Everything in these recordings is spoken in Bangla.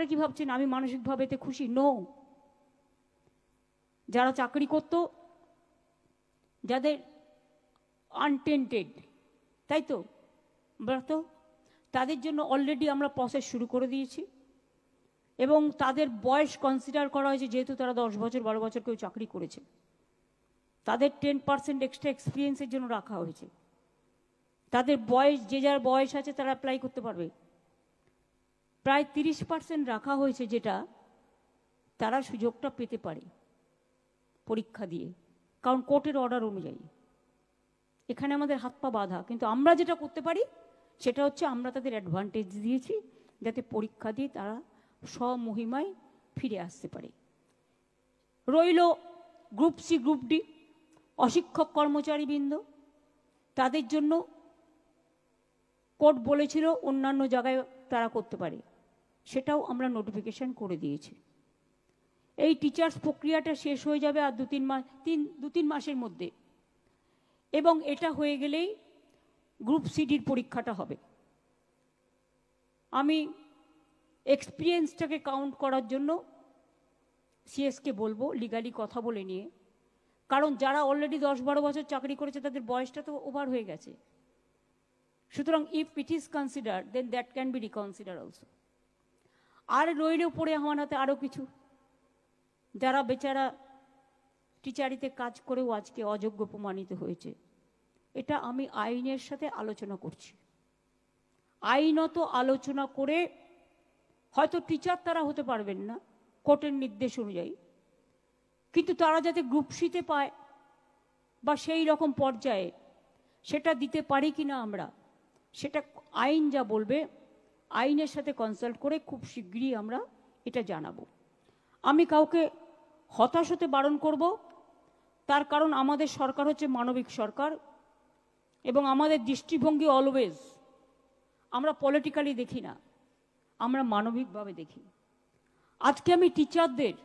কি ভাবছেন আমি মানসিকভাবে এতে খুশি? নো। যারা চাকরি করত, যাদের আনটেন্টেড, তাই তো ব্রত, তাদের জন্য অলরেডি আমরা প্রসেস শুরু করে দিয়েছি এবং তাদের বয়স কনসিডার করা হয়েছে। যেহেতু তারা 10 বছর 12 বছর কেউ চাকরি করেছে, তাদের 10% এক্সট্রা এক্সপিরিয়েন্সের জন্য রাখা হয়েছে। তাদের বয়স, যে যার বয়স আছে তারা অ্যাপ্লাই করতে পারবে। প্রায় 30% রাখা হয়েছে, যেটা তারা সুযোগটা পেতে পারে পরীক্ষা দিয়ে, কারণ কোর্টের অর্ডার অনুযায়ী। এখানে আমাদের হাত পা বাঁধা, কিন্তু আমরা যেটা করতে পারি সেটা হচ্ছে আমরা তাদের অ্যাডভান্টেজ দিয়েছি যাতে পরীক্ষা দিয়ে তারা স্বমহিমায় ফিরে আসতে পারে। রইল গ্রুপ সি, গ্রুপ ডি, অশিক্ষক কর্মচারীবৃন্দ, তাদের জন্য কোর্ট বলেছিল অন্যান্য জায়গায় তারা করতে পারে, সেটাও আমরা নোটিফিকেশন করে দিয়েছি। এই টিচার্স প্রক্রিয়াটা শেষ হয়ে যাবে আর দু তিন মাসের মধ্যে, এবং এটা হয়ে গেলেই গ্রুপ সিডির পরীক্ষাটা হবে। আমি এক্সপিরিয়েন্সটাকে কাউন্ট করার জন্য সিএসকে বলবো লিগালি কথা বলে নিয়ে, কারণ যারা অলরেডি 10-12 বছর চাকরি করেছে তাদের বয়সটা তো ওভার হয়ে গেছে। সুতরাং if it is consider, then that can be reconsider also. আর রইলেও পড়ে আমার হাতে আরও কিছু, যারা বেচারা টিচারিতে কাজ করেও আজকে অযোগ্য প্রমাণিত হয়েছে। এটা আমি আইনের সাথে আলোচনা করছি। আইনত আলোচনা করে হয়তো টিচার তারা হতে পারবেন না কোর্টের নির্দেশ অনুযায়ী, কিন্তু তারা যাতে গ্রুপ সিতে পায় বা সেই রকম পর্যায়ে সেটা দিতে পারি কিনা আমরা, সেটা আইন যা বলবে আইনের সাথে কনসাল্ট করে খুব শীঘ্রই আমরা এটা জানাবো। আমি কাউকে হতাশ হতে বারণ করব, তার কারণ আমাদের সরকার হচ্ছে মানবিক সরকার এবং আমাদের দৃষ্টিভঙ্গি অলওয়েজ আমরা পলিটিক্যালি দেখি না, আমরা মানবিকভাবে দেখি। আজকে আমি টিচারদের,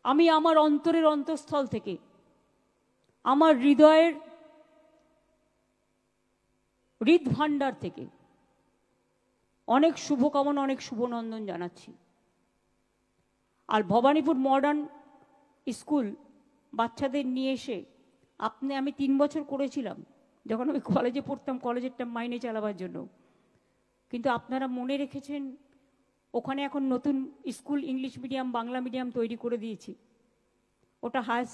আমি আমার অন্তরের অন্তঃস্থল থেকে, আমার হৃদয়ের হৃদভাণ্ডার থেকে অনেক শুভকামনা, অনেক শুভনন্দন জানাচ্ছি। আর ভবানীপুর মডার্ন স্কুল বাচ্চাদের নিয়ে এসে আমি 3 বছর করেছিলাম যখন আমি কলেজে পড়তাম, কলেজেরটা মাইনে চালাবার জন্য। কিন্তু আপনারা মনে রেখেছেন ওখানে এখন নতুন school English medium Bangla medium তৈরি করে দিয়েছি। ওটা হায়ার